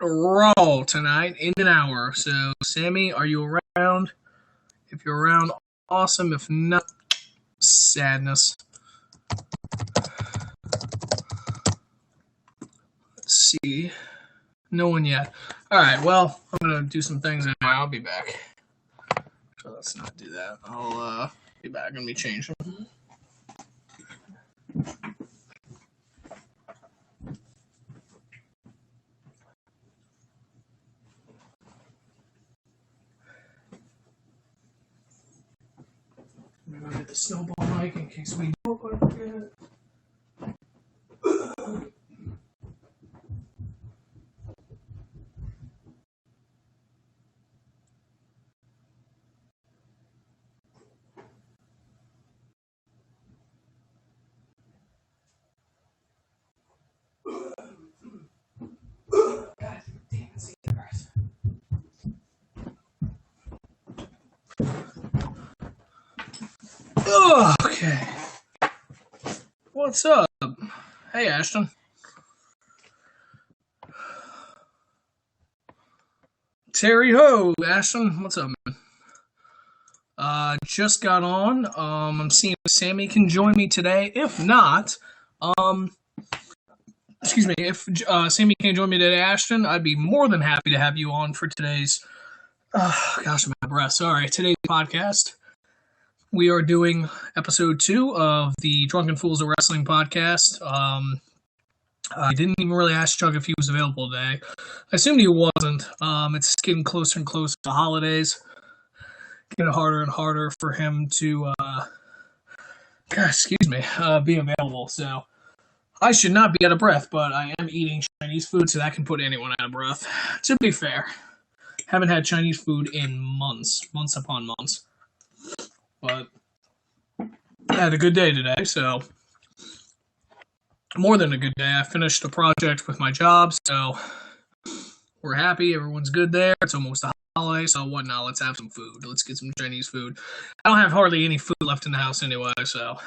Raw tonight in an hour. So, Sammy, are you around? If you're around, awesome. If not, sadness. Let's see. No one yet. All right. Well, I'm gonna do some things anyway. I'll be back. So let's not do that. I'll be back. Let me change them. I'm gonna get the snowball mic in case we do it. God damn it, cigarettes. Okay. What's up? Hey, Ashton. Terry Ho, Ashton. What's up, man? Just got on. I'm seeing if Sammy can join me today. If not, excuse me, if Sammy can join me today, Ashton, I'd be more than happy to have you on for today's. Gosh, I'm out of breath. Sorry. Today's podcast. We are doing episode 2 of the Drunken Fools of Wrestling podcast. I didn't even really ask Chuck if he was available today. I assumed he wasn't. It's getting closer and closer to holidays. Getting harder and harder for him to, be available. So I should not be out of breath, but I am eating Chinese food, so that can put anyone out of breath. To be fair, haven't had Chinese food in months upon months. But I had a good day today, so more than a good day. I finished a project with my job, so we're happy. Everyone's good there. It's almost a holiday, so what now? Let's have some food. Let's get some Chinese food. I don't have hardly any food left in the house anyway, so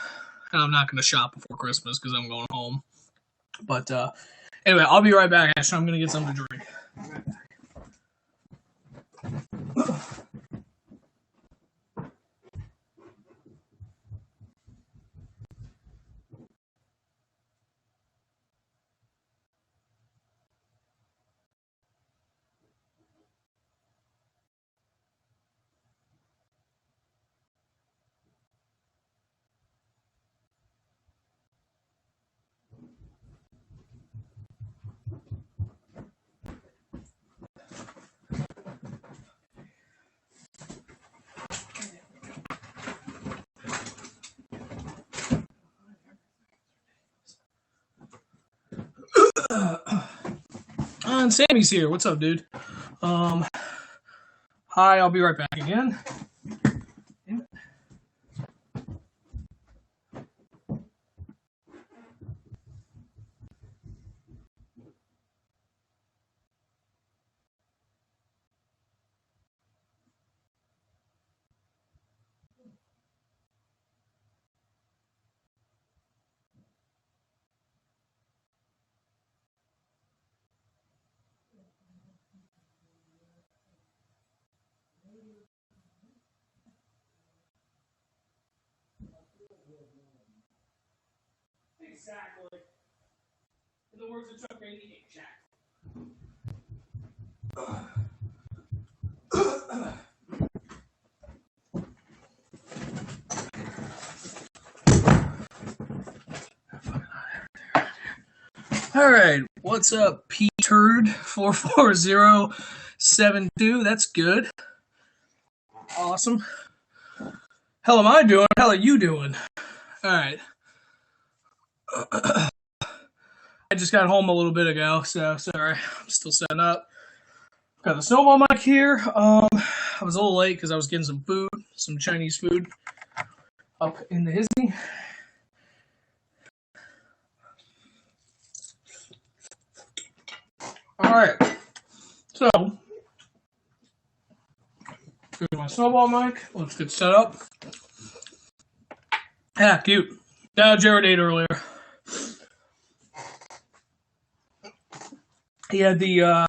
I'm not going to shop before Christmas because I'm going home. But anyway, I'll be right back, Ashton. I'm going to get something to drink. And Sammy's here. What's up, dude? Hi, I'll be right back again. Exactly. In the words of Chuck Bailey, exactly. All right, what's up, P-Turd44072? That's good. Awesome. Hell am I doing? Hell are you doing? All right. I just got home a little bit ago, so sorry. I'm still setting up. Got the snowball mic here. I was a little late because I was getting some food, some Chinese food up in the Hisney. All right. So, here's my snowball mic. Let's get set up. Yeah, cute. Jared ate earlier. He had the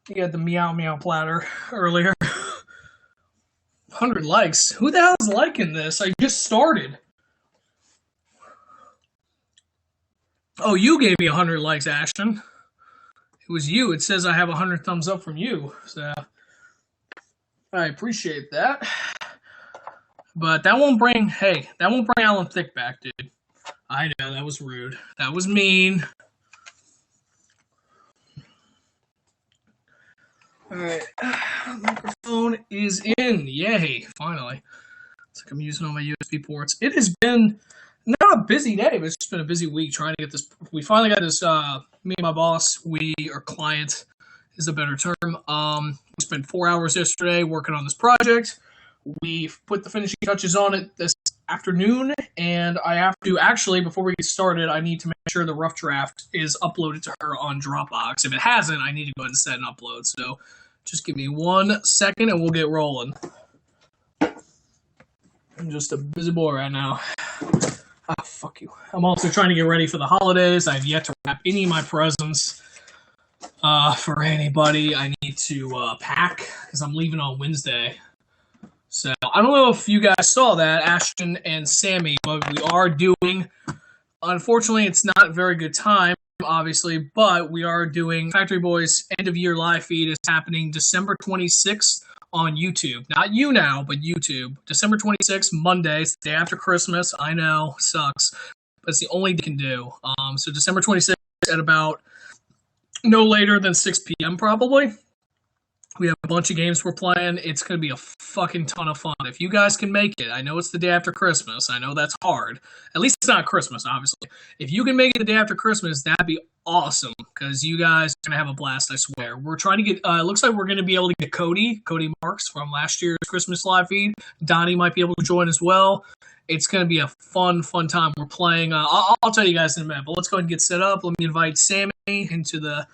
You had the meow meow platter earlier. 100 likes. Who the hell is liking this? I just started. Oh, you gave me 100 likes, Ashton. It was you. It says I have 100 thumbs up from you. So I appreciate that. But that won't bring Alan Thicke back, dude. I know, that was rude. That was mean. Alright. Microphone is in. Yay, finally. It's like I'm using all my USB ports. It has been not a busy day, but it's just been a busy week trying to get this. We finally got this, me and my boss, our client is a better term. We spent 4 hours yesterday working on this project. We put the finishing touches on it this afternoon, and I have to actually, before we get started, I need to make sure the rough draft is uploaded to her on Dropbox. If it hasn't, I need to go ahead and set an upload. So just give me 1 second and we'll get rolling. I'm just a busy boy right now. Ah, fuck you. I'm also trying to get ready for the holidays. I've yet to wrap any of my presents for anybody. I need to pack because I'm leaving on Wednesday. So, I don't know if you guys saw that, Ashton and Sammy, but we are doing, unfortunately, it's not a very good time, obviously, but we are doing Factory Boys end-of-year live feed is happening December 26th on YouTube. Not YouNow, but YouTube. December 26th, Monday, it's the day after Christmas. I know, sucks, but it's the only day we can do. So, December 26th at about no later than 6 p.m. probably. We have a bunch of games we're playing. It's going to be a fucking ton of fun. If you guys can make it, I know it's the day after Christmas. I know that's hard. At least it's not Christmas, obviously. If you can make it the day after Christmas, that'd be awesome because you guys are going to have a blast, I swear. We're trying to get, it looks like we're going to be able to get Cody Marks from last year's Christmas live feed. Donnie might be able to join as well. It's going to be a fun time. We're playing, I'll tell you guys in a minute, but let's go ahead and get set up. Let me invite Sammy into the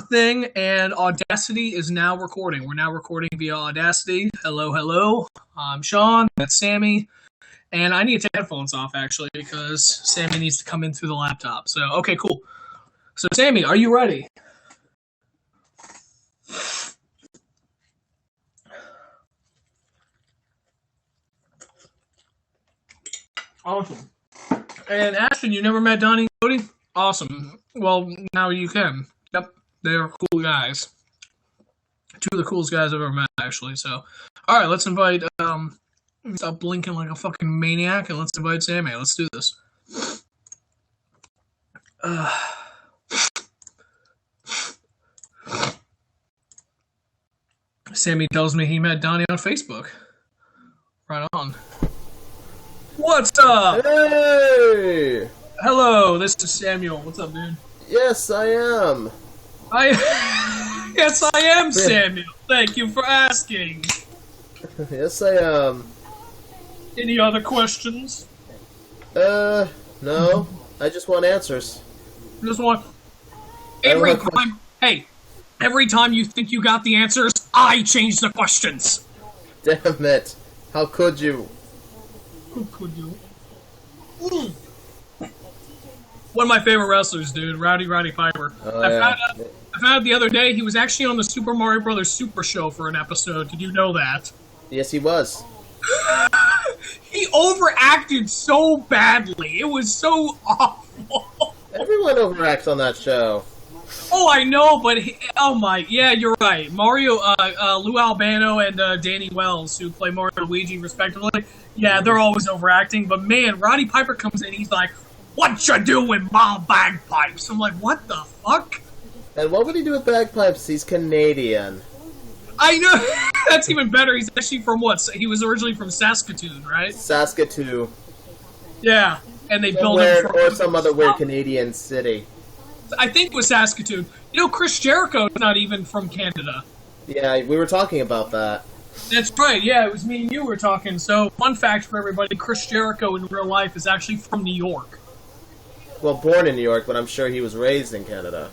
thing, and Audacity is now recording. We're now recording via Audacity. Hello. I'm Sean. That's Sammy. And I need to take headphones off, actually, because Sammy needs to come in through the laptop. So, okay, cool. So, Sammy, are you ready? Awesome. And Ashton, you never met Donnie and Cody? Awesome. Well, now you can. Yep, they're cool guys. Two of the coolest guys I've ever met, actually. So, all right, let's invite. Stop blinking like a fucking maniac, and let's invite Sammy. Let's do this. Sammy tells me he met Donnie on Facebook. Right on. What's up? Hey! Hello, this is Samuel. What's up, dude? Yes, I am. Yes, I am, Samuel. Thank you for asking. Yes, I am. Any other questions? No. I just want answers. Just one. Every time you think you got the answers, I change the questions. Damn it. How could you? Who could you? One of my favorite wrestlers, dude, Rowdy Piper. I found out the other day he was actually on the Super Mario Brothers Super Show for an episode. Did you know that? Yes, he was. He overacted so badly. It was so awful. Everyone overacts on that show. Oh, I know, but yeah, you're right. Mario, Lou Albano and Danny Wells, who play Mario and Luigi respectively, yeah, they're always overacting. But man, Roddy Piper comes in, he's like, "What you do with my bagpipes?" I'm like, what the fuck? And what would he do with bagpipes? He's Canadian. I know. That's even better. He's actually from what? He was originally from Saskatoon, right? Saskatoon. Yeah, and they built him or some other weird Canadian city. I think it was Saskatoon. You know, Chris Jericho is not even from Canada. Yeah, we were talking about that. That's right, yeah, it was me and you were talking. So, fun fact for everybody, Chris Jericho in real life is actually from New York. Well, born in New York, but I'm sure he was raised in Canada.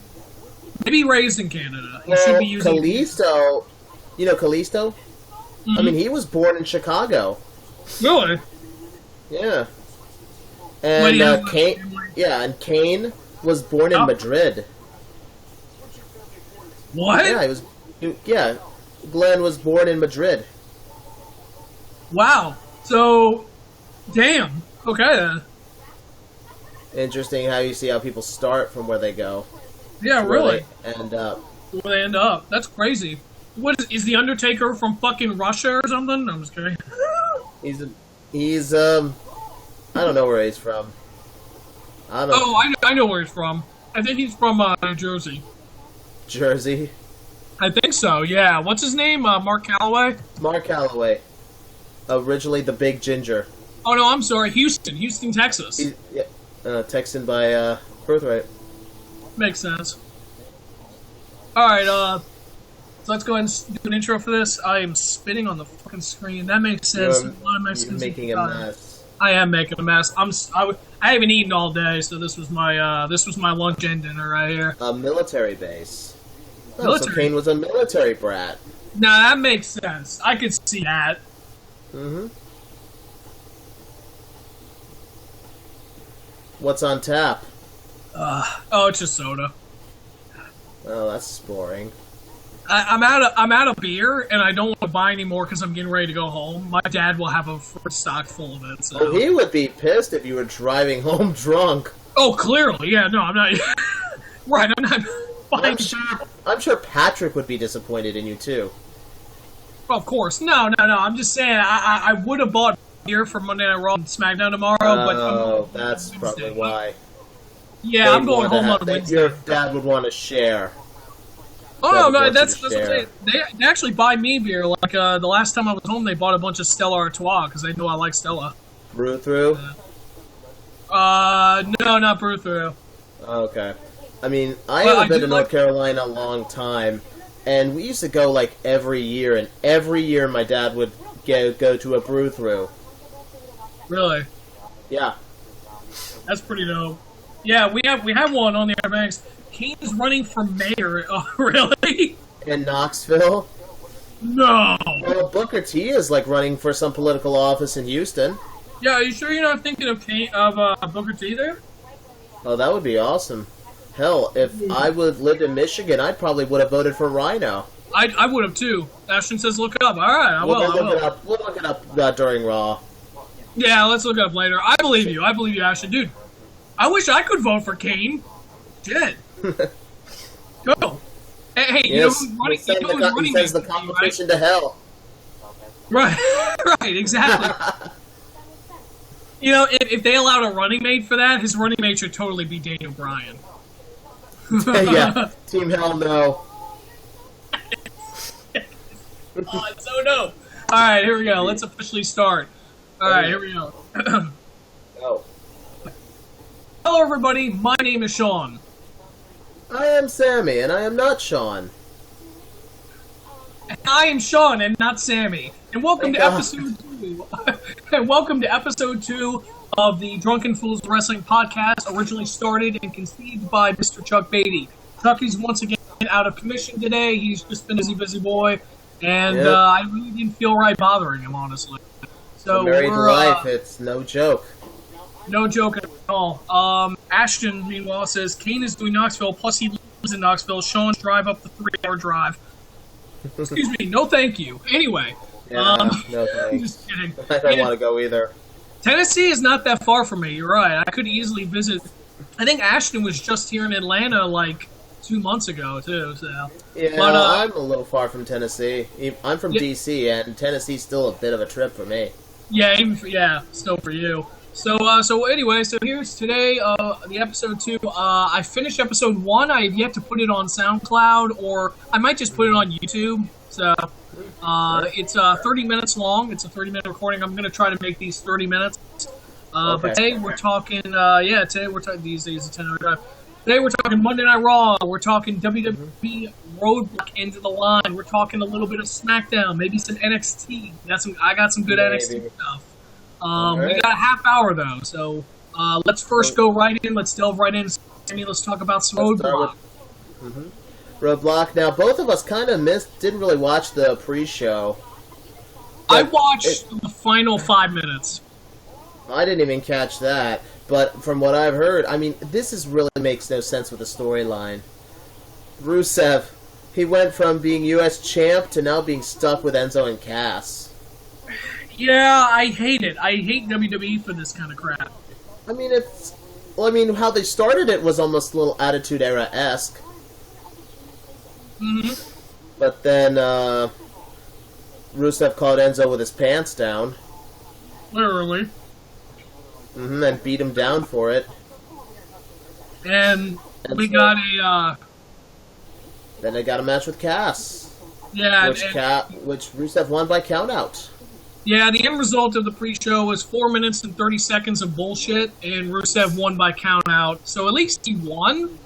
Maybe raised in Canada. He should be using Kalisto. You know Kalisto? Mm-hmm. I mean, he was born in Chicago. Really? Yeah. And Kane. Yeah, and Kane was born in Madrid. What? Yeah, yeah, Glenn was born in Madrid. Wow. So, damn. Okay then. Interesting how you see how people start from where they go. Yeah, really. Where they end up. Where they end up. That's crazy. What is the Undertaker from fucking Russia or something? No, I'm just kidding. He's I don't know where he's from. I know where he's from. I think he's from New Jersey. Jersey? I think so, yeah. What's his name? Mark Calloway? Mark Calloway. Originally the Big Ginger. Oh, no, I'm sorry. Houston, Texas. Texan by birthright. Makes sense. Alright, so let's go ahead and do an intro for this. I am spitting on the fucking screen. That makes sense. You're making a mess. I am making a mess. I haven't eaten all day, so this was my lunch and dinner right here. A military base. Oh, Military. so Kane was a military brat. Nah, that makes sense. I could see that. Mm-hmm. What's on tap? It's just soda. Oh, that's boring. I'm out of beer, and I don't want to buy any more because I'm getting ready to go home. My dad will have a first stock full of it. So. Oh, he would be pissed if you were driving home drunk. Oh, clearly, yeah. No, I'm not. Right, I'm not. Buying... I'm sure Patrick would be disappointed in you too. Of course, no. I'm just saying, I would have bought beer for Monday Night Raw and SmackDown tomorrow, but that's probably why. Yeah, I'm going home on Wednesday. Your dad would want to share. Oh no, that's what I'm saying. They actually buy me beer. Like the last time I was home, they bought a bunch of Stella Artois because they know I like Stella. Brew through? No, not brew through. Okay. I mean, I haven't been to North Carolina a long time, and we used to go like every year, and every year my dad would go to a brew through. Really? Yeah. That's pretty dope. Yeah, we have one on the Outer Banks. Kane is running for mayor. Oh, really? In Knoxville? No. Well, Booker T is like running for some political office in Houston. Yeah, are you sure you're not thinking of Booker T there? Oh, that would be awesome. Hell, if I would have lived in Michigan, I probably would have voted for Rhino. I would have too. Ashton says look it up. All right, I will. We'll look it up during Raw. Yeah, let's look it up later. I believe you, Ashton. Dude, I wish I could vote for Kane. Shit. Go. Hey, you know who's running? He sends the competition to hell. Right, right, exactly. You know, if they allowed a running mate for that, his running mate should totally be Daniel Bryan. Yeah, Team Hell No. Oh, it's so dope. Alright, here we go. Let's officially start. Alright, here we go. Go. Hello, everybody. My name is Sean. I am Sammy, and I am not Sean. And I am Sean, and not Sammy. And welcome to episode 2. And welcome to episode 2 of the Drunken Fools Wrestling Podcast, originally started and conceived by Mr. Chuck Beatty. Chuck is once again out of commission today. He's just been a busy boy, and I really didn't feel right bothering him, honestly. So married life, it's no joke. No joke at all. Ashton, meanwhile, says Kane is doing Knoxville, plus he lives in Knoxville. Sean's drive up the 3-hour drive. Excuse me, no thank you. Anyway. Yeah, no thanks. Just kidding. I don't want to go either. Tennessee is not that far from me, you're right. I could easily visit. I think Ashton was just here in Atlanta like 2 months ago, too. So. Yeah, but, I'm a little far from Tennessee. I'm from D.C., and Tennessee's still a bit of a trip for me. Yeah, still for you. So anyway, so here's today, the episode 2. I finished episode 1. I have yet to put it on SoundCloud, or I might just put it on YouTube. So, it's 30 minutes long. It's a 30-minute recording. I'm going to try to make these 30 minutes. Okay. But today we're talking, today we're talking, these days, a 10-hour drive. Today we're talking Monday Night Raw. We're talking WWE Roadblock End of the Line. We're talking a little bit of SmackDown, maybe some NXT. I got some good NXT stuff. We got a half hour though, so let's first go right in. Let's delve right in. Sammy, let's talk about some Roadblock. Roadblock. Now, both of us kind of didn't really watch the pre-show. I watched the final 5 minutes. I didn't even catch that, but from what I've heard, I mean, this really makes no sense with the storyline. Rusev He went from being U.S. champ to now being stuck with Enzo and Cass. Yeah, I hate it. I hate WWE for this kind of crap. I mean, how they started it was almost a little Attitude Era-esque. Mm-hmm. But then, Rusev caught Enzo with his pants down. Literally. And beat him down for it. And we got a, Then they got a match with Cass. Yeah. Which Rusev won by countout. Yeah, the end result of the pre-show was 4 minutes and 30 seconds of bullshit, and Rusev won by countout. So at least he won,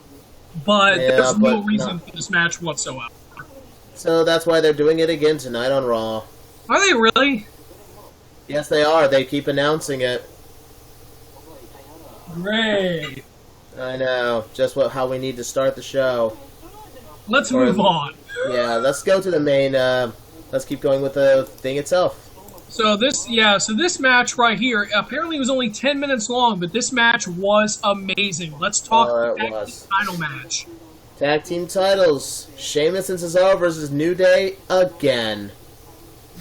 but there's no reason for this match whatsoever. So that's why they're doing it again tonight on Raw. Are they really? Yes, they are. They keep announcing it. Great. I know. Just how we need to start the show. Let's move on. Yeah, let's go to the main. Let's keep going with the thing itself. So this match right here apparently was only 10 minutes long, but this match was amazing. Let's talk tag team title match. Tag team titles: Sheamus and Cesaro versus New Day again.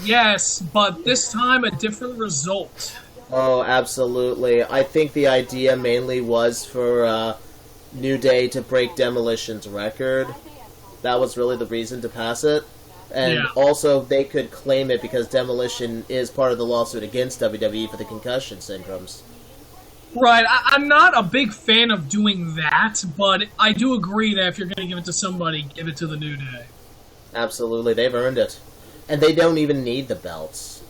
Yes, but this time a different result. Oh, absolutely. I think the idea mainly was for New Day to break Demolition's record. That was really the reason to pass it. And also, they could claim it because Demolition is part of the lawsuit against WWE for the concussion syndromes. Right. I'm not a big fan of doing that, but I do agree that if you're going to give it to somebody, give it to the New Day. Absolutely. They've earned it. And they don't even need the belts.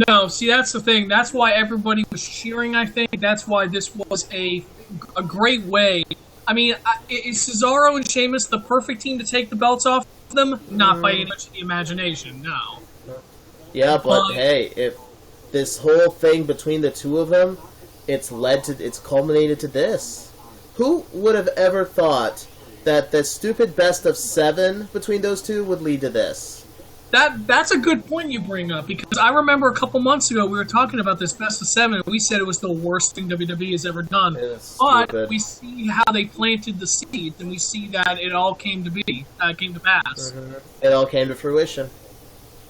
No, see, that's the thing. That's why everybody was cheering, I think. That's why this was a great way. I mean, is Cesaro and Sheamus the perfect team to take the belts off them? Not by any stretch of the imagination, no. Yeah, but hey, if this whole thing between the two of them, it's culminated to this. Who would have ever thought that the stupid best of 7 between those two would lead to this? That's a good point you bring up, because I remember a couple months ago we were talking about this best of 7, and we said it was the worst thing WWE has ever done. But we see how they planted the seeds, and we see that it all came to pass. Mm-hmm. It all came to fruition.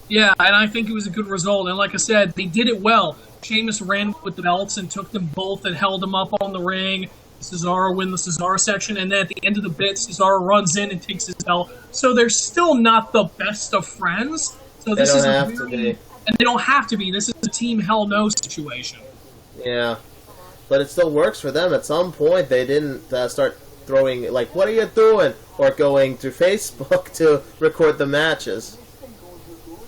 Yeah, and I think it was a good result. And like I said, they did it well. Sheamus ran with the belts and took them both and held them up on the ring. Cesaro win the Cesaro section, and then at the end of the bit, Cesaro runs in and takes his belt. So they're still not the best of friends. So this is and they don't have to be. This is a team hell no situation. Yeah, but it still works for them. At some point, they didn't start throwing like, "What are you doing?" or going to Facebook to record the matches.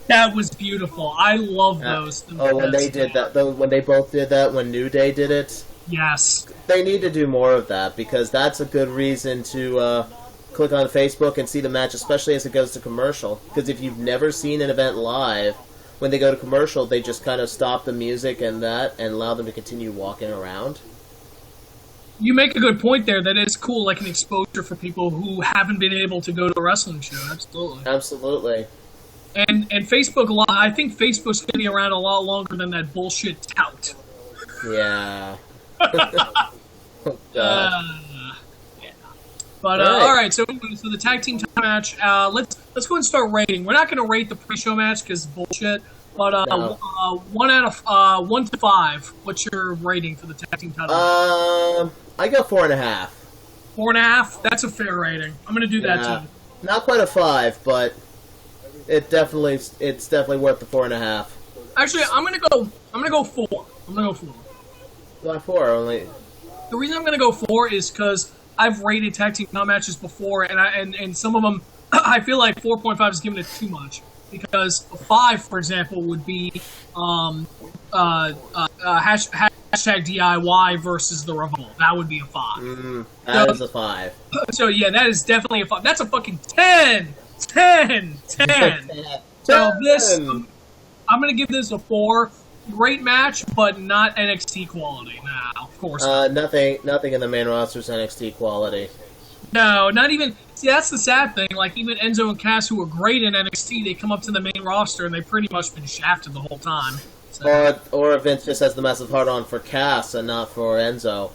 That was beautiful. I love those. When they did that, when they both did that, when New Day did it. Yes. They need to do more of that, because that's a good reason to click on Facebook and see the match, especially as it goes to commercial. Because if you've never seen an event live, when they go to commercial, they just kind of stop the music and allow them to continue walking around. You make a good point there. That is cool, like an exposure for people who haven't been able to go to a wrestling show. Absolutely. Absolutely. And Facebook, I think Facebook's going to be around a lot longer than that bullshit tout. Yeah. Yeah. But all right, so the tag team title match. Let's go and start rating. We're not going to rate the pre-show match because it's bullshit. But 1 out of 1 to 5. What's your rating for the tag team title? I go 4.5. 4.5. That's a fair rating. I'm going to do that too. Not quite a 5, but it's definitely worth the 4.5. Actually, I'm gonna go 4. I'm gonna go 4. Why 4 only? The reason I'm gonna go 4 is because I've rated tag team title matches before, and some of them I feel like 4.5 is giving it too much, because 5, for example, would be hashtag DIY versus the Revolt. That would be a 5. That is a 5. So yeah, that is definitely a 5. That's a fucking 10. 10. So this, I'm gonna give this a 4. Great match, but not NXT quality. Nah, of course not. Nothing in the main roster's NXT quality. No, not even. See, that's the sad thing. Like, even Enzo and Cass, who were great in NXT, they come up to the main roster and they've pretty much been shafted the whole time. So. Or Vince just has the massive hard-on for Cass and not for Enzo.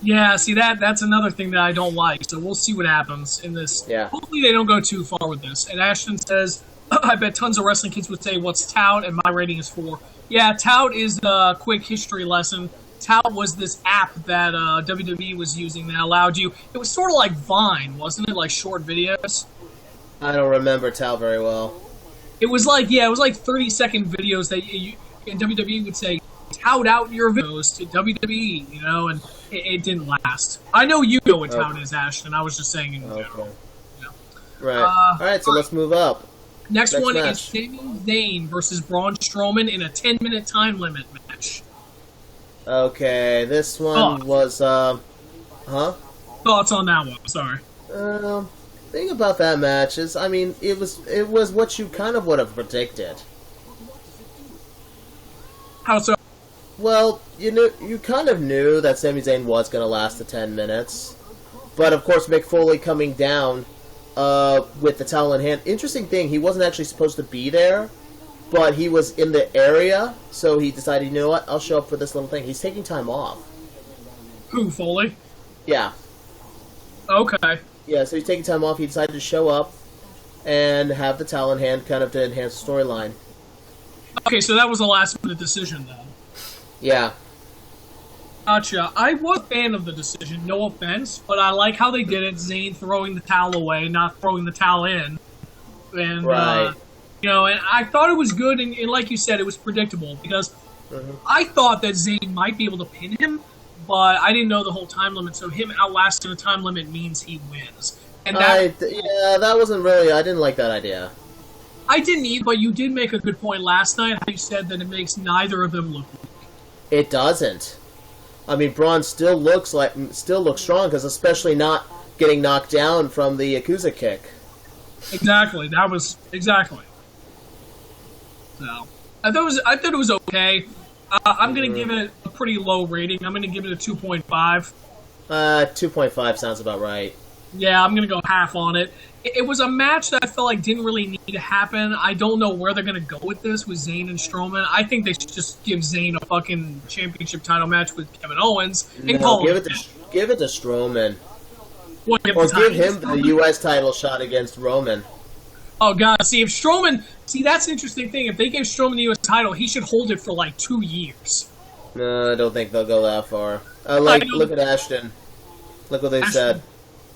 Yeah, see that's another thing that I don't like. So we'll see what happens in this. Yeah. Hopefully they don't go too far with this. And Ashton says, I bet tons of wrestling kids would say, what's Tout? And my rating is 4. Yeah, Tout is the quick history lesson. Tout was this app that WWE was using that allowed you. It was sort of like Vine, wasn't it? Like short videos. I don't remember Tal very well. It was like 30-second videos that and WWE would say, tout out your videos to WWE, you know, and it didn't last. I know you know what tout is, Ashton. I was just saying in general. You know. Right. All right, so let's move up. Next one match. is Sami Zayn versus Braun Strowman in a 10-minute time limit match. Okay, this one was, huh? Thoughts on that one? Sorry. Thing about that match is, I mean, it was what you kind of would have predicted. How so? Well, you kind of knew that Sami Zayn was going to last the 10 minutes. But, of course, Mick Foley coming down with the towel in hand. Interesting thing, he wasn't actually supposed to be there, but he was in the area, so he decided, you know what, I'll show up for this little thing. He's taking time off. Who, Foley? Yeah. Okay. Yeah, so he's taking time off. He decided to show up and have the towel in hand kind of to enhance the storyline. Okay, so that was a last-minute decision, then. Yeah. Gotcha. I was a fan of the decision, no offense, but I like how they did it. Zayn throwing the towel away, not throwing the towel in. And, right. You know, and I thought it was good, and like you said, it was predictable, because I thought that Zayn might be able to pin him, but I didn't know the whole time limit, so him outlasting the time limit means he wins. And that wasn't really... I didn't like that idea. I didn't either, but you did make a good point last night, how you said that it makes neither of them look weak. It doesn't. I mean, Braun still looks strong, because especially not getting knocked down from the Yakuza kick. Exactly. That was... Exactly. So, I thought it was okay. I'm going to give it a pretty low rating. I'm going to give it a 2.5. 2.5 sounds about right. Yeah, I'm going to go half on it. It was a match that I felt like didn't really need to happen. I don't know where they're going to go with this with Zayn and Strowman. I think they should just give Zayn a fucking championship title match with Kevin Owens. And give it to Strowman. What, give him the U.S. title shot against Roman. Oh, God. See, if Strowman... See, that's the interesting thing. If they gave Strowman the U.S. title, he should hold it for, like, 2 years. No, I don't think they'll go that far. Look at Ashton. Look what they said.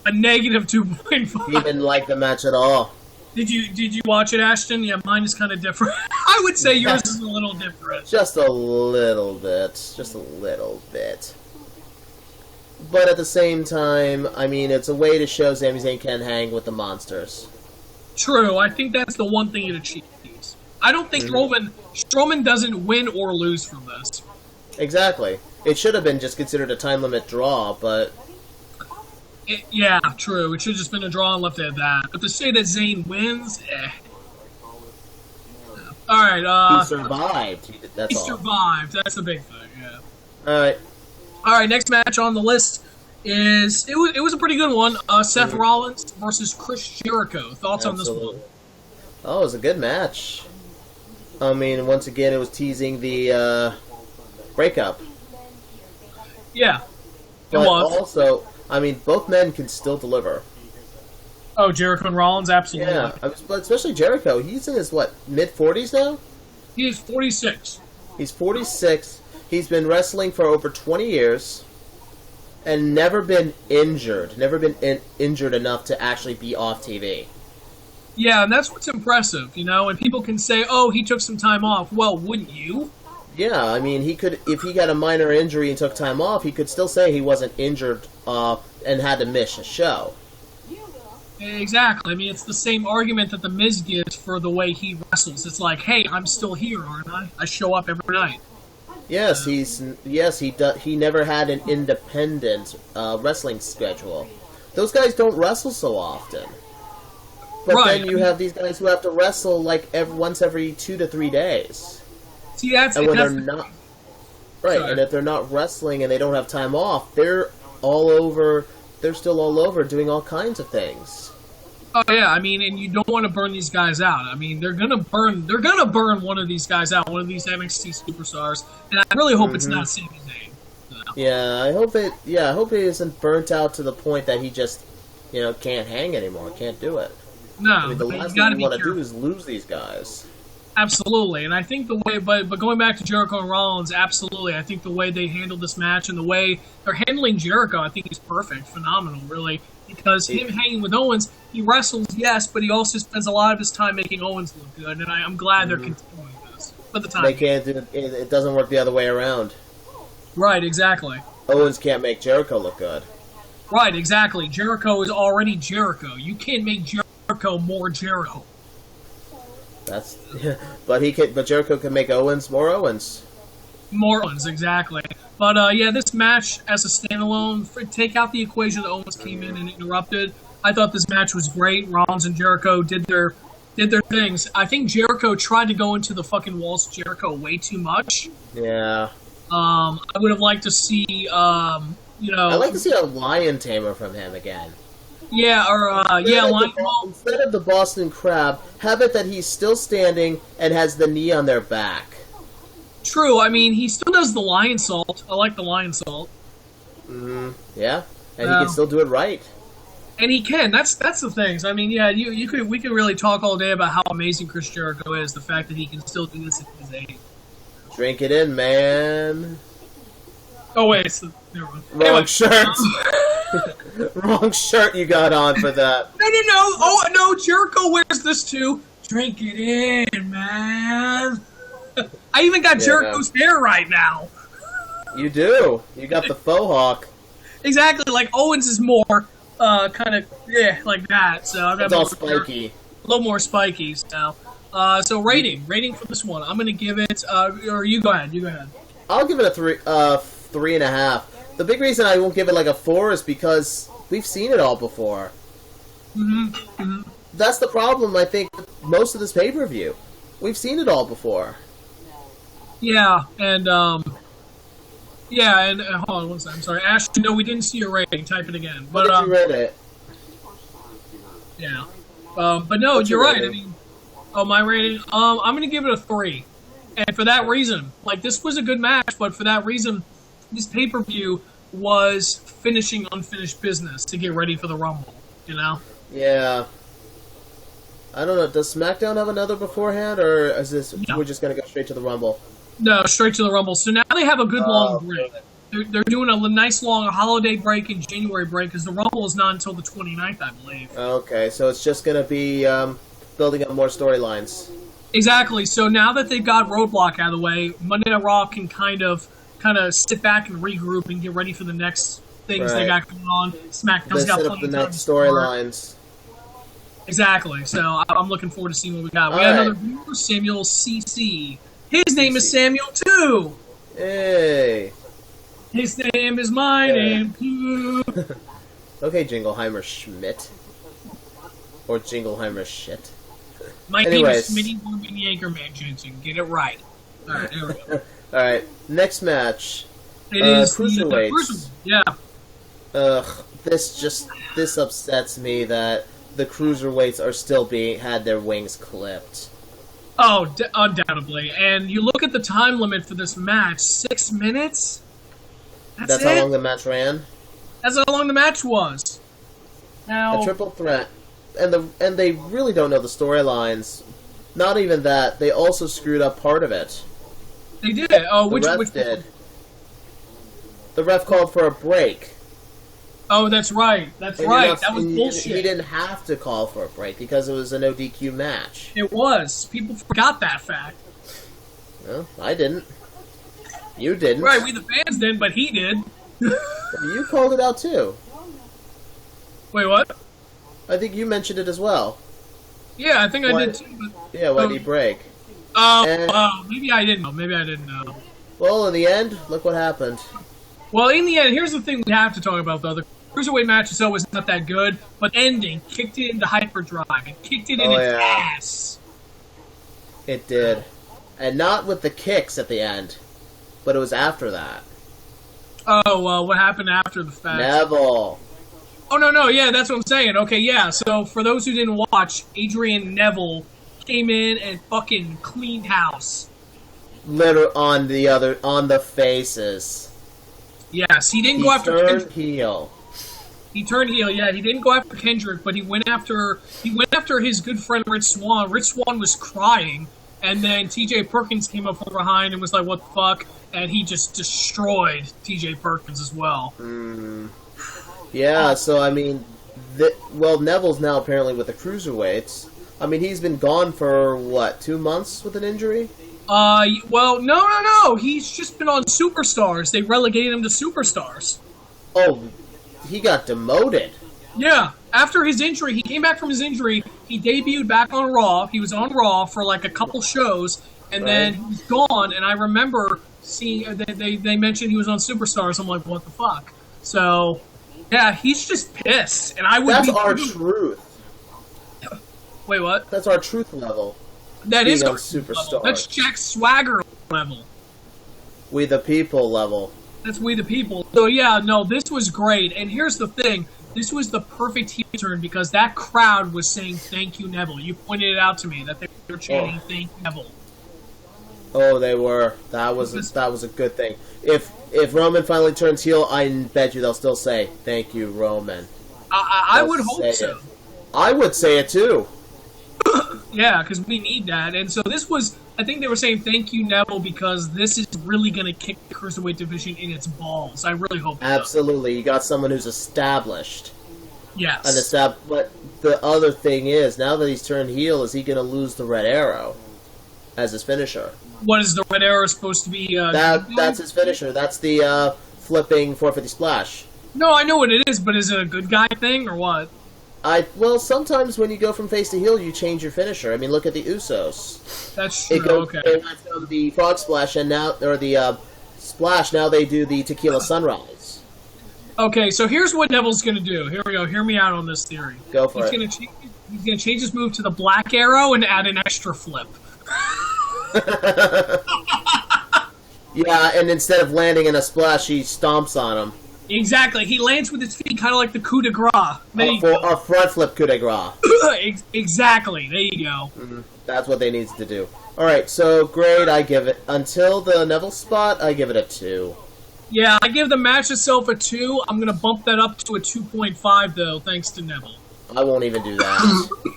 A negative 2.5. He didn't like the match at all. Did you watch it, Ashton? Yeah, mine is kind of different. I would say yours is a little different. Just a little bit. Just a little bit. But at the same time, I mean, it's a way to show Sami Zayn can hang with the monsters. True. I think that's the one thing it achieves. I don't think Strowman doesn't win or lose from this. Exactly. It should have been just considered a time limit draw, but... Yeah, true. It should have just been a draw and left it at that. But to say that Zayn wins, Alright, he survived. He survived. That's the big thing, yeah. Alright, next match on the list is... It was a pretty good one. Seth Rollins versus Chris Jericho. Thoughts on this one? Oh, it was a good match. I mean, once again, it was teasing the breakup. Yeah, but also... I mean, both men can still deliver. Oh, Jericho and Rollins, absolutely. Yeah, but especially Jericho. He's in his, mid-40s now? He's 46. He's 46. He's been wrestling for over 20 years and never been injured. Never been injured enough to actually be off TV. Yeah, and that's what's impressive, you know? And people can say, oh, he took some time off. Well, wouldn't you? Yeah, I mean, he could, if he got a minor injury and took time off, he could still say he wasn't injured and had to miss a show. Exactly. I mean, it's the same argument that The Miz gives for the way he wrestles. It's like, hey, I'm still here, aren't I? I show up every night. Yes, he never had an independent wrestling schedule. Those guys don't wrestle so often. But then you have these guys who have to wrestle once every 2 to 3 days. See, and if they're not wrestling and they don't have time off, they're all over. They're still all over doing all kinds of things. Oh yeah, I mean, and you don't want to burn these guys out. I mean, they're gonna burn one of these guys out, one of these NXT superstars, and I really hope it's not Sami Zayn. Yeah, I hope it. Yeah, I hope he isn't burnt out to the point that he just, can't hang anymore. Can't do it. No, I mean, the last thing you want to do is lose these guys. Absolutely, and I think the way, but going back to Jericho and Rollins, absolutely, I think the way they handled this match and the way they're handling Jericho, I think is perfect, phenomenal, really. Because him hanging with Owens, he wrestles, yes, but he also spends a lot of his time making Owens look good, and I'm glad they're continuing this for the time. They can't do it. It doesn't work the other way around. Right, exactly. Owens can't make Jericho look good. Right, exactly. Jericho is already Jericho. You can't make Jericho more Jericho. But Jericho can make Owens more Owens. More Owens, exactly. But yeah, this match as a standalone, take out the equation that Owens came in and interrupted. I thought this match was great. Rollins and Jericho did their things. I think Jericho tried to go into the fucking walls of Jericho way too much. Yeah. I would have liked to see, I'd like to see a lion tamer from him again. Yeah, instead of the Boston Crab, have it that he's still standing and has the knee on their back. True. I mean, he still does the lion salt. I like the lion salt. Yeah, and he can still do it right. And he can. That's the things. I mean, yeah, we could really talk all day about how amazing Chris Jericho is. The fact that he can still do this at his age. Drink it in, man. Oh wait, never mind. Wrong shirt. Wrong shirt you got on for that. No. Oh no, Jericho wears this too. Drink it in, man. I even got Jericho's hair right now. You do. You got the faux hawk. Exactly. Like Owens is more kind of like that. So I've got it's all spiky. A little more spiky. So rating for this one. I'm gonna give it. Or you go ahead. I'll give it a 3.5. The big reason I won't give it like a 4 is because we've seen it all before. Mm-hmm. That's the problem, I think, with most of this pay-per-view. We've seen it all before. Yeah, and hold on one second. I'm sorry, Ashton. No, we didn't see your rating. Type it again. But you read it. Yeah, but no, you're right. I mean, my rating. I'm gonna give it a 3, and for that reason, like this was a good match, but for that reason, this pay-per-view was finishing unfinished business to get ready for the Rumble. You know? Yeah. I don't know. Does SmackDown have another beforehand, or is this we're just gonna go straight to the Rumble? No, straight to the Rumble. So now they have a good long break. They're doing a nice long holiday break and January break because the Rumble is not until the 29th, I believe. Okay, so it's just gonna be building up more storylines. Exactly. So now that they've got Roadblock out of the way, Monday Night Raw can kind of sit back and regroup and get ready for the next things they got going on. SmackDown's got plenty of next storylines. Exactly. So I'm looking forward to seeing what we got. We got another viewer, Samuel CC. His name is Samuel too. Hey. His name is my name too. Okay, Jingleheimer Schmidt. Or Jingleheimer shit. My name is Smitty Morgan Yankerman Jensen. Get it right. Alright, there we go. Alright, next match. It is Cruiserweights. Cruiserweight. Yeah. This upsets me that the Cruiserweights are still had their wings clipped. Oh, undoubtedly. And you look at the time limit for this match, 6 minutes? That's how long the match ran? That's how long the match was. Now, a triple threat. And they really don't know the storylines. Not even that, they also screwed up part of it. They did. Oh, which did. The ref called for a break. Oh, that's right. That was bullshit. He didn't have to call for a break because it was an ODQ match. It was. People forgot that fact. Well, I didn't. You didn't. Right, we the fans didn't, but he did. You called it out too. Wait, what? I think you mentioned it as well. Yeah, I think I did too. But, yeah, why did he break? Maybe I didn't know. Maybe I didn't know. Well, in the end, look what happened. Well, in the end, here's the thing we have to talk about, though. The Cruiserweight match itself was not that good, but ending kicked it into hyperdrive. It kicked it in its ass. It did. And not with the kicks at the end, but it was after that. Oh, what happened after the fact? Neville. Oh, no, yeah, that's what I'm saying. Okay, yeah, so for those who didn't watch, Adrian Neville came in and fucking cleaned house. Literally on the faces. Yes, he didn't He go after turned Kendrick. heel. He turned heel, yeah. He didn't go after Kendrick, but he went after his good friend Rich Swann. Rich Swann was crying, and then T.J. Perkins came up from behind and was like, "What the fuck?" And he just destroyed T.J. Perkins as well. Yeah, so I mean, Neville's now apparently with the cruiserweights. I mean, he's been gone for what, 2 months with an injury? Well, no. He's just been on Superstars. They relegated him to Superstars. Oh, he got demoted. Yeah, after his injury, he came back from his injury. He debuted back on Raw. He was on Raw for like a couple shows, and then he was gone. And I remember seeing they mentioned he was on Superstars. I'm like, what the fuck? So, yeah, he's just pissed. And I would. That's our truth. Wait, what? That's our truth level. That is our Superstars. Level. That's Jack Swagger level. We the people level. That's We the People. So yeah, no, this was great. And here's the thing. This was the perfect heel turn because that crowd was saying thank you, Neville. You pointed it out to me that they were chanting thank you, Neville. Oh, they were. That was a good thing. If Roman finally turns heel, I bet you they'll still say thank you, Roman. I would hope so. I would say it too. Yeah, because we need that. And so this was, I think they were saying thank you, Neville, because this is really going to kick the Cruiserweight division in its balls. I really hope Absolutely. You got someone who's established. Yes. But the other thing is, now that he's turned heel, is he going to lose the Red Arrow as his finisher? What is the Red Arrow supposed to be? That's his finisher. That's the flipping 450 splash. No, I know what it is, but is it a good guy thing or what? Well, sometimes when you go from face to heel, you change your finisher. I mean, look at the Usos. That's true. They went from the frog splash and now, or the splash. Now they do the tequila sunrise. Okay, so here's what Neville's going to do. Here we go. Hear me out on this theory. Go for it. He's going to change his move to the Black Arrow and add an extra flip. Yeah, and instead of landing in a splash, he stomps on him. Exactly. He lands with his feet, kind of like the coup de grace. A front flip coup de grace. Exactly. There you go. Mm-hmm. That's what they need to do. All right, so grade, I give it, until the Neville spot, I give it a 2. Yeah, I give the match itself a 2. I'm going to bump that up to a 2.5, though, thanks to Neville. I won't even do that.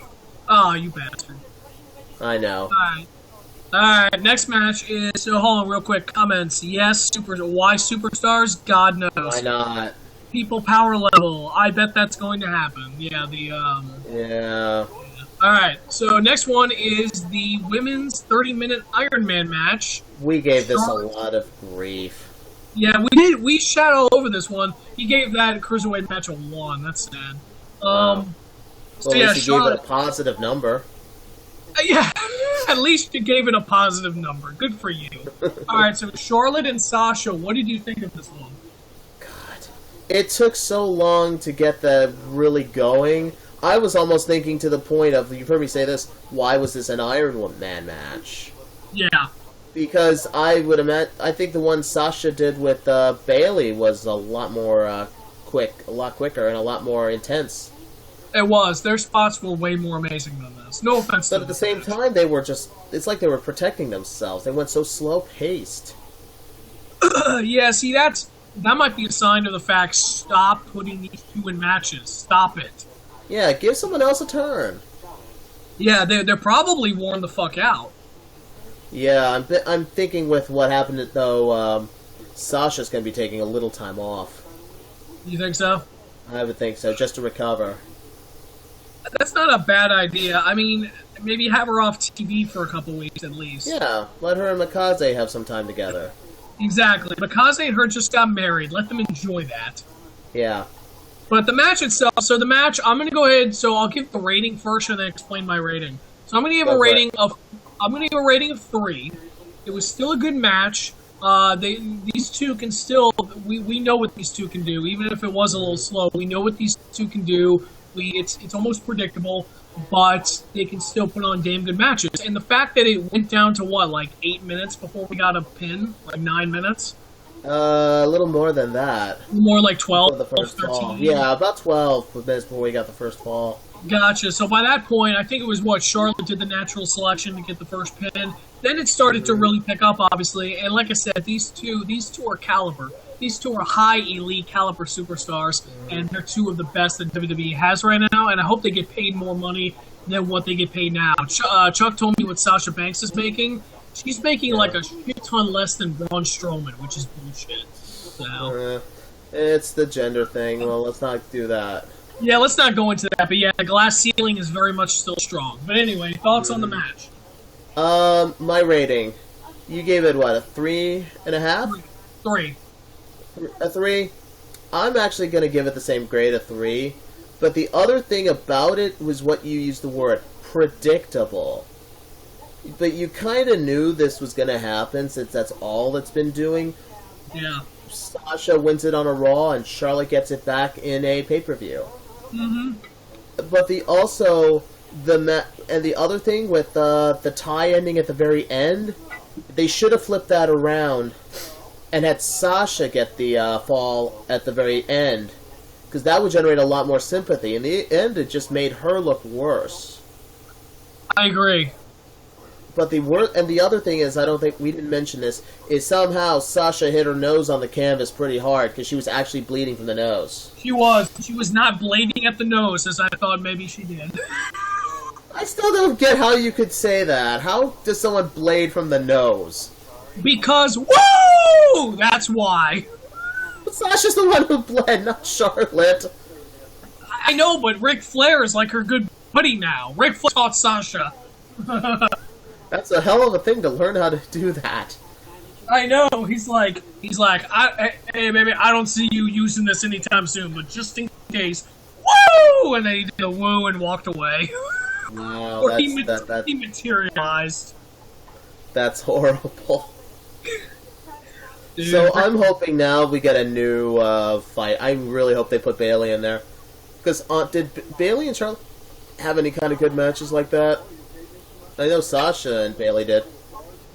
Oh, you bastard. I know. Alright, next match is, so hold on real quick, comments. Yes, why Superstars? God knows. Why not? People power level. I bet that's going to happen. Yeah, Yeah. Alright, so next one is the women's 30-minute Iron Man match. We gave this a lot of grief. Yeah, we did. We shot all over this one. He gave that Cruiserweight match a 1. That's sad. Well, so at yeah, least you gave it a positive number. Yeah, at least you gave it a positive number. Good for you. Alright, so Charlotte and Sasha, what did you think of this one? God. It took so long to get that really going. I was almost thinking to the point of, you've heard me say this, why was this an Iron Man match? Yeah. Because I think the one Sasha did with Bayley was a lot more quicker, and a lot more intense. It was. Their spots were way more amazing than this. No offense to But at the same time, they were just, it's like they were protecting themselves. They went so slow-paced. Yeah, see, that might be a sign of the fact, stop putting these two in matches. Stop it. Yeah, give someone else a turn. Yeah, they're probably worn the fuck out. Yeah, I'm thinking with what happened, though, Sasha's going to be taking a little time off. You think so? I would think so, just to recover. That's not a bad idea. I mean, maybe have her off TV for a couple weeks at least. Yeah, let her and Mikaze have some time together. Exactly. Mikaze and her just got married. Let them enjoy that. Yeah. But the match itself, so the match, I'm going to go ahead, so I'll give the rating first and then explain my rating. So I'm going to give a rating of 3. It was still a good match. These two can still, we know what these two can do, even if it was a little slow. We know what these two can do. It's almost predictable, but they can still put on damn good matches. And the fact that it went down to what, like 8 minutes before we got a pin, like 9 minutes. A little more than that. More like 12, the first 13. fall. Yeah, about 12 minutes before we got the first fall. Gotcha. So by that point, I think it was Charlotte did the natural selection to get the first pin. Then it started to really pick up, obviously. And like I said, these two are caliber. these two are high elite caliber superstars, and they're two of the best that WWE has right now. And I hope they get paid more money than what they get paid now. Chuck told me what Sasha Banks is making. She's making like a shit ton less than Braun Strowman, which is bullshit. So. It's the gender thing. Well, let's not do that. Yeah, let's not go into that. But yeah, the glass ceiling is very much still strong. But anyway, thoughts on the match? My rating. You gave it, what, a 3.5? 3. A 3? I'm actually going to give it the same grade, a 3. But the other thing about it was what you used the word, predictable. But you kind of knew this was going to happen since that's all it's been doing. Yeah. Sasha wins it on a Raw, and Charlotte gets it back in a pay-per-view. Mm-hmm. But the other thing with the tie ending at the very end, they should have flipped that around and had Sasha get the fall at the very end, because that would generate a lot more sympathy. In the end, it just made her look worse. I agree. But the other thing is, I don't think we didn't mention this, is somehow Sasha hit her nose on the canvas pretty hard because she was actually bleeding from the nose. She was not bleeding at the nose as I thought maybe she did. I still don't get how you could say that. How does someone bleed from the nose? Because, woo! That's why. But Sasha's the one who bled, not Charlotte. I know, but Ric Flair is like her good buddy now. Ric Flair taught Sasha. That's a hell of a thing to learn how to do that. I know. He's like, hey, baby, I don't see you using this anytime soon, but just in case, woo! And then he did a woo and walked away. Wow, or he materialized. That's horrible. Dude, so I'm hoping now we get a new fight. I really hope they put Bayley in there. Because did Bayley and Charlotte have any kind of good matches like that? I know Sasha and Bayley did.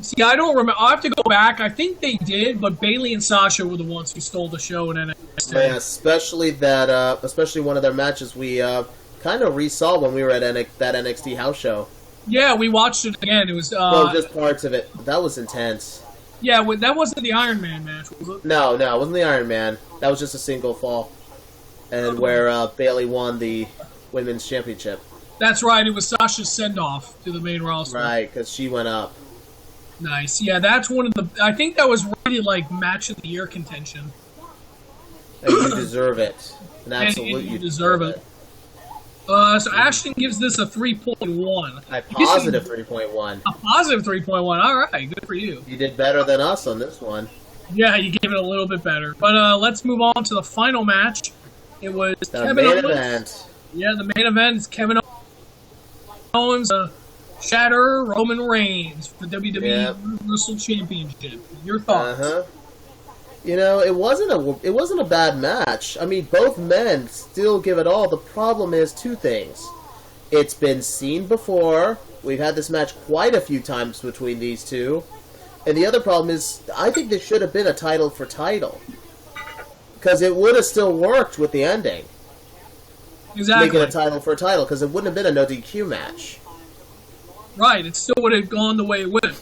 See, I don't remember. I'll have to go back. I think they did, but Bayley and Sasha were the ones who stole the show in NXT. Yeah, especially one of their matches we kind of resaw when we were at that NXT house show. Yeah, we watched it again. It was well, just parts of it. That was intense. Yeah, that wasn't the Iron Man match, was it? No, it wasn't the Iron Man. That was just a single fall, and where Bayley won the women's championship. That's right. It was Sasha's send-off to the main roster. Right, because she went up. Nice. Yeah, that's one of the... I think that was really, like, match of the year contention. And you deserve it. Absolutely, you deserve it. So Ashton gives this a 3.1. A positive 3.1. A positive 3.1. All right, good for you. You did better than us on this one. Yeah, you gave it a little bit better. But let's move on to the final match. It was the Kevin main Owens. Event. Yeah, the main event is Kevin Owens, Shatter Roman Reigns for the WWE Universal Championship. Your thoughts? You know, it wasn't a bad match. I mean, both men still give it all. The problem is two things. It's been seen before. We've had this match quite a few times between these two. And the other problem is, I think this should have been a title for title. Because it would have still worked with the ending. Exactly. Making a title for a title, because it wouldn't have been a no DQ match. Right, it still would have gone the way it went.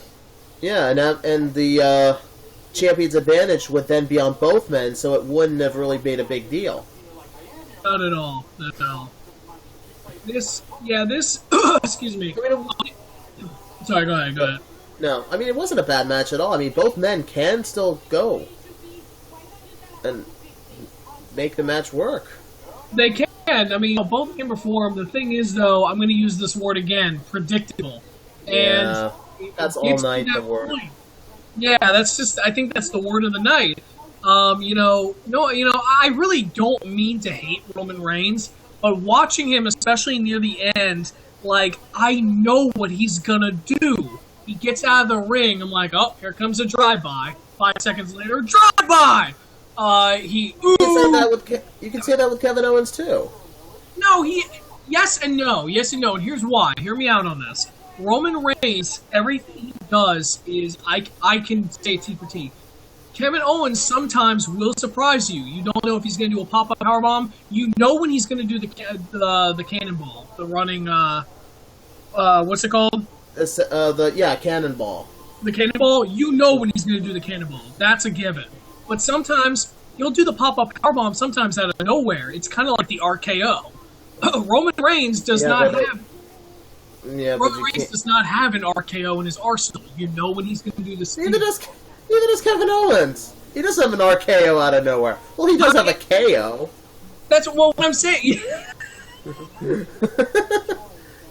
Yeah, and the champion's advantage would then be on both men, so it wouldn't have really made a big deal. Not at all. Not at all. This, excuse me. Sorry, go ahead. No, I mean, it wasn't a bad match at all. I mean, both men can still go and make the match work. They can. I mean, both can perform. The thing is, though, I'm going to use this word again, predictable. And that's all night the word. Yeah, that's just. I think that's the word of the night. I really don't mean to hate Roman Reigns, but watching him, especially near the end, like I know what he's gonna do. He gets out of the ring. I'm like, oh, here comes a drive-by. 5 seconds later, drive-by. You can say that with Kevin Owens too. No, yes and no. And here's why. Hear me out on this. Roman Reigns, everything he does is I can say T for T. Kevin Owens sometimes will surprise you. You don't know if he's going to do a pop-up powerbomb. You know when he's going to do the cannonball, the running. What's it called? Cannonball. The cannonball. You know when he's going to do the cannonball. That's a given. But sometimes he'll do the pop-up powerbomb sometimes out of nowhere. It's kind of like the RKO. Roman Reigns does not have... Yeah, Roman Reigns does not have an RKO in his arsenal. You know when he's going to do this. Neither does Kevin Owens. He doesn't have an RKO out of nowhere. Well, he does have a KO. That's what I'm saying.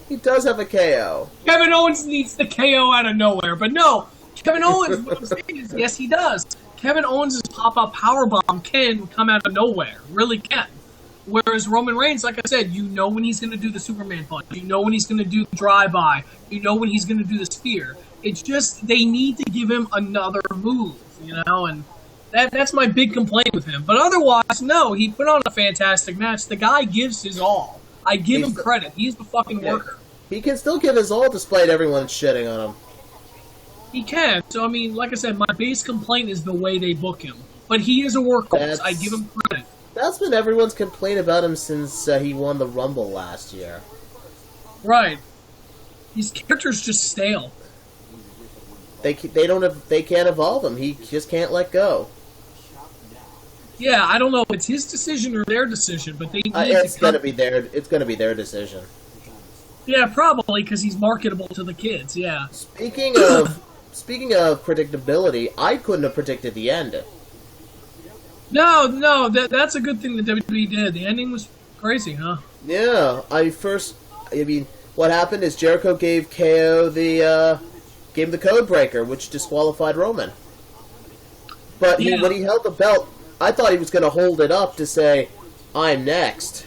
He does have a KO. Kevin Owens needs the KO out of nowhere, but no. Kevin Owens, what I'm saying is, yes, he does. Kevin Owens' pop-up powerbomb can come out of nowhere. Really can. Whereas Roman Reigns, like I said, you know when he's going to do the Superman punch. You know when he's going to do the drive-by. You know when he's going to do the spear. It's just they need to give him another move, you know? And that's my big complaint with him. But otherwise, no, he put on a fantastic match. The guy gives his all. I give him credit. He's the fucking worker. He can still give his all despite everyone shitting on him. He can. So, I mean, like I said, my base complaint is the way they book him. But he is a workhorse. I give him credit. That's been everyone's complaint about him since he won the Rumble last year. Right. These characters just stale. They can't evolve him. He just can't let go. Yeah, I don't know if it's his decision or their decision, but they need it's gonna be their decision. Yeah, probably because he's marketable to the kids. Yeah. Speaking of predictability, I couldn't have predicted the end. No, that's a good thing that WWE did. The ending was crazy, huh? Yeah, what happened is Jericho gave KO the code breaker, which disqualified Roman. But when he held the belt, I thought he was going to hold it up to say, "I'm next."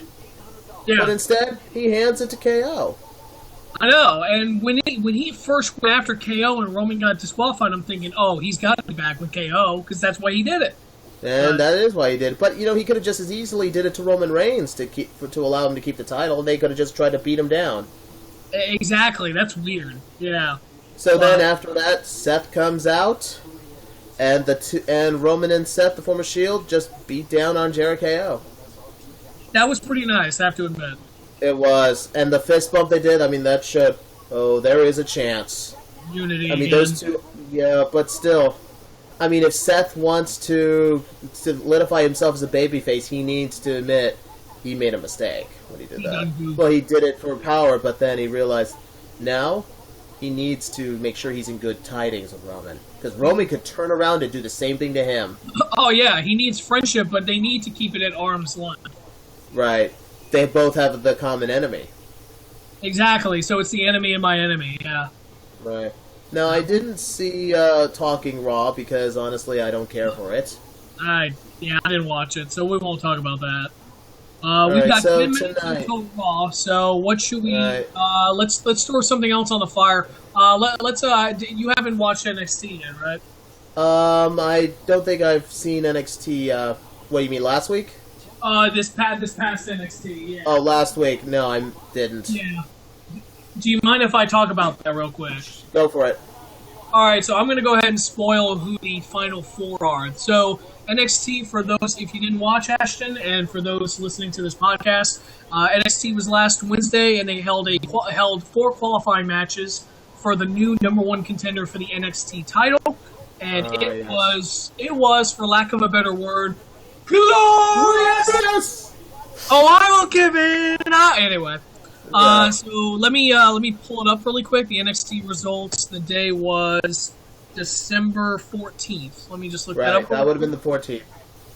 Yeah. But instead, he hands it to KO. I know, and when he first went after KO and Roman got disqualified, I'm thinking, oh, he's got to be back with KO, because that's why he did it. And that is why he did it. But, he could have just as easily did it to Roman Reigns to allow him to keep the title, and they could have just tried to beat him down. Exactly, that's weird. Yeah. So then after that, Seth comes out, and Roman and Seth, the former Shield, just beat down on Jericho. That was pretty nice, I have to admit. It was. And the fist bump they did, that showed, there is a chance. Unity. Those two, yeah, but still. If Seth wants to solidify himself as a babyface, he needs to admit he made a mistake when he did that. Well, he did it for power, but then he realized now he needs to make sure he's in good tidings with Roman. Because Roman could turn around and do the same thing to him. Oh, yeah, he needs friendship, but they need to keep it at arm's length. Right. They both have the common enemy. Exactly, so it's the enemy of my enemy, yeah. Right. Now, I didn't see Talking Raw because, honestly, I don't care for it. I didn't watch it, so we won't talk about that. We've got 10 minutes until Raw, so what should we... Right. Let's throw something else on the fire. You haven't watched NXT yet, right? I don't think I've seen NXT, what, you mean last week? This past NXT, yeah. Oh, last week. No, I didn't. Yeah. Do you mind if I talk about that real quick? Go for it. Alright, so I'm going to go ahead and spoil who the Final Four are. So, NXT, for those, if you didn't watch, Ashton, and for those listening to this podcast, NXT was last Wednesday, and they held 4 qualifying matches for the new #1 contender for the NXT title. And it was, for lack of a better word, glorious! Oh, I will give it up! Anyway. So let me pull it up really quick. The NXT results. The day was December 14th. Let me just look that up. That would have been the 14th.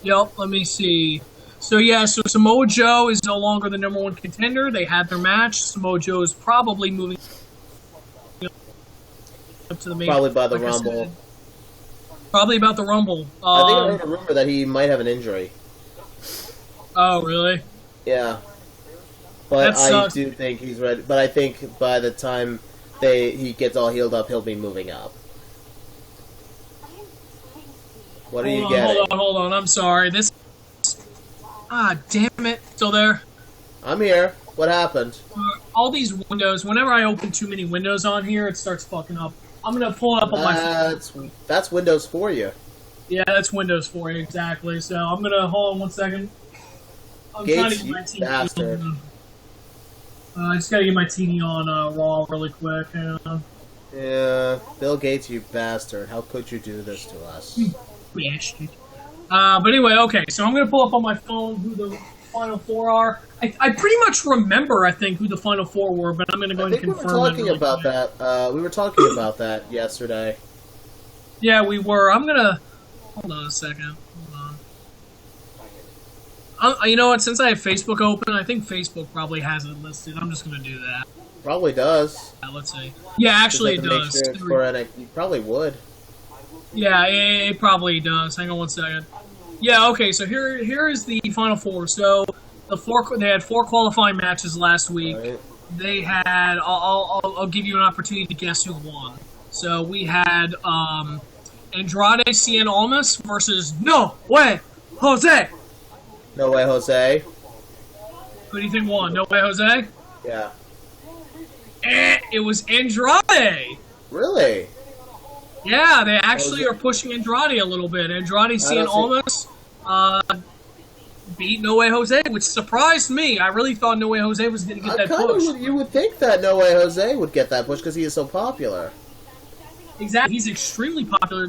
Yep. Let me see. So Samoa Joe is no longer the #1 contender. They had their match. Samoa Joe is probably moving up to the main. Probably by the Rumble. Probably about the Rumble. I think I heard a rumor that he might have an injury. Oh, really? Yeah. But I do think he's ready. But I think by the time he gets all healed up, he'll be moving up. What are you getting? Hold on. I'm sorry. Damn it. Still there? I'm here. What happened? All these windows, whenever I open too many windows on here, it starts fucking up. I'm going to pull it up on my phone. That's Windows for you. Yeah, that's Windows for you, exactly. So I'm going to, hold on 1 second. I'm trying to get my TV bastard. on. I just got to get my TV on Raw really quick. Hang on. Yeah, Bill Gates, you bastard. How could you do this to us? You bastard. But anyway, okay, so I'm going to pull up on my phone who the Final Four are. I pretty much remember, I think, who the Final Four were, but I'm going to go and confirm it. We were talking about that. We were talking about that yesterday. Yeah, we were. I'm going to... Hold on a second. Hold on. You know what? Since I have Facebook open, I think Facebook probably has it listed. I'm just going to do that. Probably does. Let's see. Yeah, actually it does. You probably would. Yeah, it probably does. Hang on one second. Yeah, okay, so here is the Final Four. So they had 4 qualifying matches last week. Right. They had I'll give you an opportunity to guess who won. So we had Andrade Cien Almas versus No Way Jose. No Way Jose. Who do you think won? No Way Jose? Yeah. It was Andrade. Really? Yeah, they actually are pushing Andrade a little bit. Andrade Cien Almas beat No Way Jose, which surprised me. I really thought No Way Jose was going to get that push. You would think that No Way Jose would get that push because he is so popular. Exactly. He's extremely popular.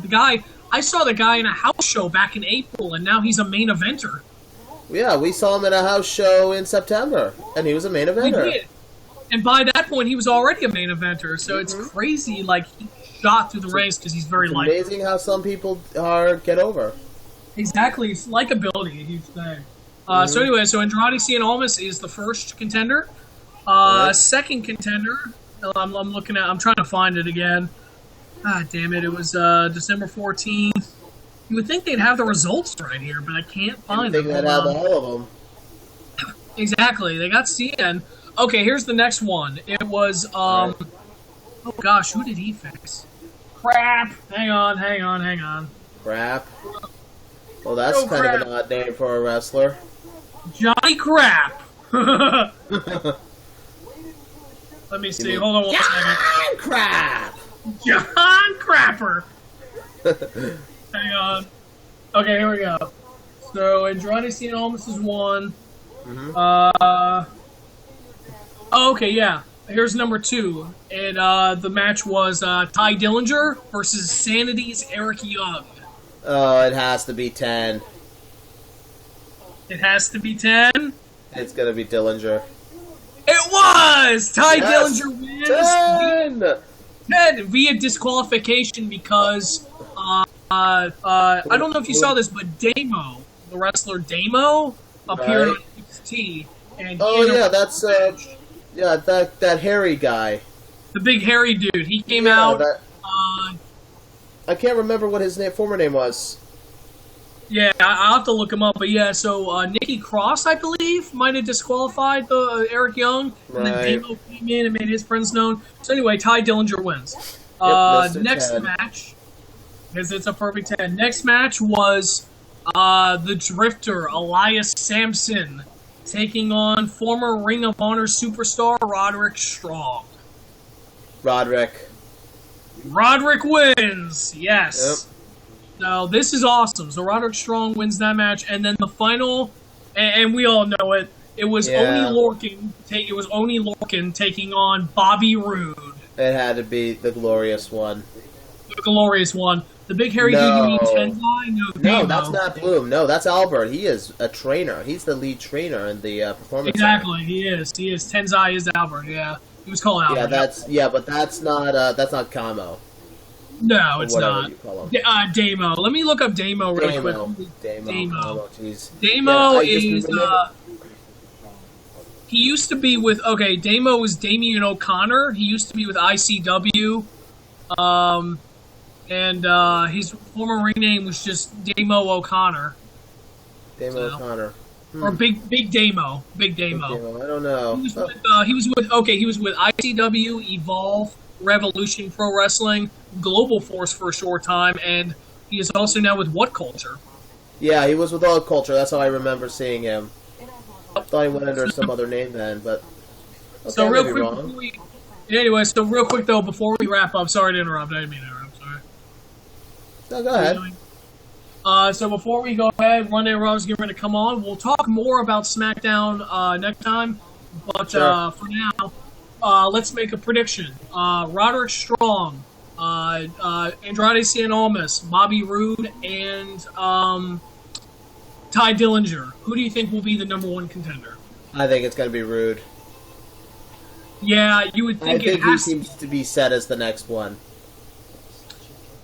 I saw the guy in a house show back in April, and now he's a main eventer. Yeah, we saw him in a house show in September, and he was a main eventer. We did. And by that point, he was already a main eventer, so it's crazy, like, he shot through the race because he's very light. It's amazing how some people get over. Exactly. It's likability, a huge thing. So anyway, so Andrade Cien Almas is the first contender. Second contender, I'm trying to find it again. Ah, damn it, it was December 14th. You would think they'd have the results right here, but I can't find them. They'd have all of them. Exactly. They got Cien. Okay, here's the next one. It was, oh gosh, who did he face? Crap. Hang on. Crap. Well, that's kind of an odd name for a wrestler. Johnny Crap. Let me see. Hold on one second. John Crap. John Crapper. Hang on. Okay, here we go. So, Andrade Cien Almas is one. Okay, yeah. Here's number 2. And the match was Ty Dillinger versus Sanity's Eric Young. Oh, it has to be 10. It has to be 10? It's going to be Dillinger. It was! Ty Dillinger wins 10 via disqualification because I don't know if you saw this, but Damo, the wrestler Damo, appeared on NXT. And that's that hairy guy. The big hairy dude. He came out. I can't remember what his former name was. Yeah, I'll have to look him up. But yeah, so Nikki Cross, I believe, might have disqualified the Eric Young. And then Damo came in and made his friends known. So anyway, Ty Dillinger wins. Next 10. Match, because it's a perfect 10. Next match was the Drifter, Elias Sampson, taking on former Ring of Honor superstar Roderick Strong. Roderick wins! Yes. Yep. So this is awesome. So Roderick Strong wins that match, and then the final, and we all know it, it was Oney Lorcan taking on Bobby Roode. It had to be the glorious one. The glorious one. The big hairy dude, you mean Tenzai? No, that's not Bloom. No, that's Albert. He is a trainer. He's the lead trainer in the performance. Exactly, center. He is. Tenzai is Albert. Yeah, he was called Albert. But that's not Kamo. No, it's not. You call him. Damo. Let me look up Damo really quick. Damo. Damo is. He used to be with. Okay, Damo was Damian O'Connor. He used to be with ICW. And his former ring name was just Damo O'Connor. O'Connor. Or Big Damo. Big Damo. I don't know. He was with ICW, Evolve, Revolution Pro Wrestling, Global Force for a short time, and he is also now with What Culture. Yeah, he was with What Culture. That's how I remember seeing him. I thought he went under some other name then, but okay, so real quick, anyway, real quick though, before we wrap up, sorry to interrupt. I didn't mean to interrupt. Sorry. No, go ahead. So before we go ahead, Monday Raw is getting ready to come on. We'll talk more about SmackDown next time, but for now, let's make a prediction. Roderick Strong, Andrade Cien Almas, Bobby Roode, and Ty Dillinger. Who do you think will be the number one contender? I think it's going to be Rude. Yeah, you would think I think he seems to be set as the next one.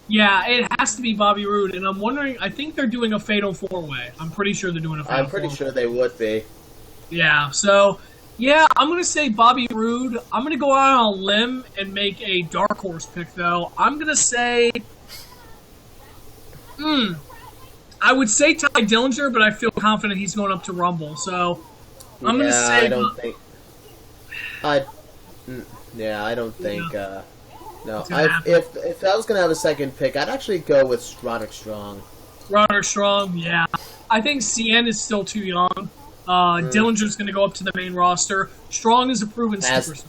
Yeah, it has to be Bobby Roode, and I'm wondering, I think they're doing a Fatal 4-Way. I'm pretty sure they're doing a Fatal 4-Way. I'm pretty sure they would be. Yeah, so, yeah, I'm going to say Bobby Roode. I'm going to go out on a limb and make a dark horse pick, though. I'm going to say... I would say Ty Dillinger, but I feel confident he's going up to Rumble, so... I'm going to say... I don't think... I don't think... No, if I was going to have a second pick, I'd actually go with Roderick Strong. Roderick Strong, yeah. I think CN is still too young. Dillinger's going to go up to the main roster. Strong is a proven superstar.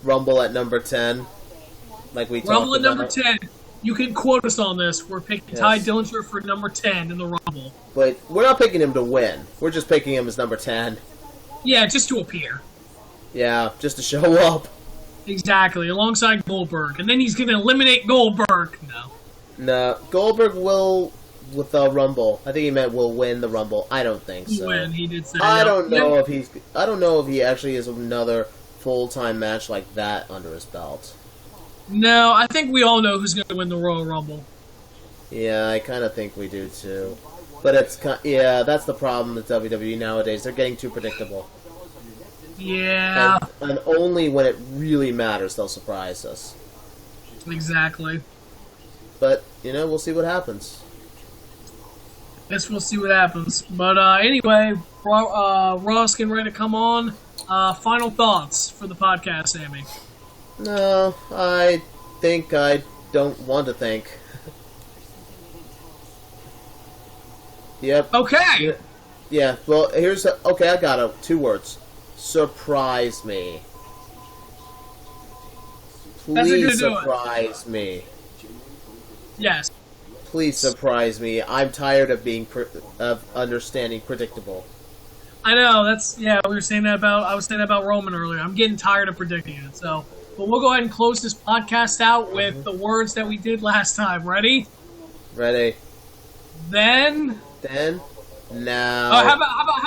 Rumble at number 10, like we talked about. Rumble at number 10. You can quote us on this. We're picking Ty Dillinger for number 10 in the Rumble. But we're not picking him to win. We're just picking him as number 10. Yeah, just to appear. Yeah, just to show up. Exactly, alongside Goldberg. And then he's going to eliminate Goldberg. No, Goldberg will with the Rumble. I think he meant will win the Rumble. I don't think so. Win, he did say. I don't know if he actually has another full-time match like that under his belt. No, I think we all know who's going to win the Royal Rumble. Yeah, I kind of think we do too. But that's the problem with WWE nowadays. They're getting too predictable. Yeah. And only when it really matters they'll surprise us. Exactly. But, we'll see what happens. Guess we'll see what happens. But anyway, Raw's getting ready to come on. Final thoughts for the podcast, Sammy? No, I think I don't want to think. Yep. Okay. Yeah, well, okay, I got it. 2 words. Surprise me. Please surprise me. Yes. Please surprise me. I'm tired of understanding predictable. I know, I was saying that about Roman earlier. I'm getting tired of predicting it, so. But we'll go ahead and close this podcast out with the words that we did last time. Ready? Ready. Then, now. Oh, how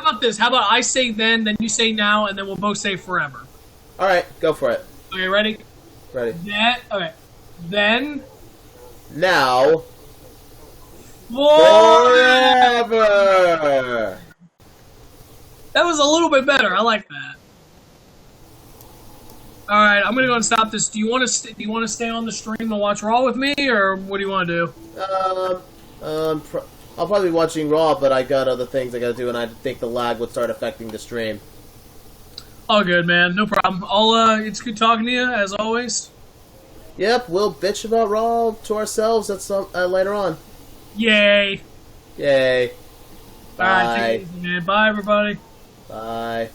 about this? How about I say then you say now, and then we'll both say forever. All right, go for it. Okay, ready? Ready. Then. Now. Forever. That was a little bit better. I like that. All right, I'm gonna go and stop this. Do you want to stay on the stream and watch Raw with me, or what do you want to do? I'll probably be watching Raw, but I got other things I gotta do, and I think the lag would start affecting the stream. All good, man. No problem. It's good talking to you as always. Yep, we'll bitch about Raw to ourselves later on. Yay. Yay. Bye. All right, take it easy, man. Bye, everybody. Bye.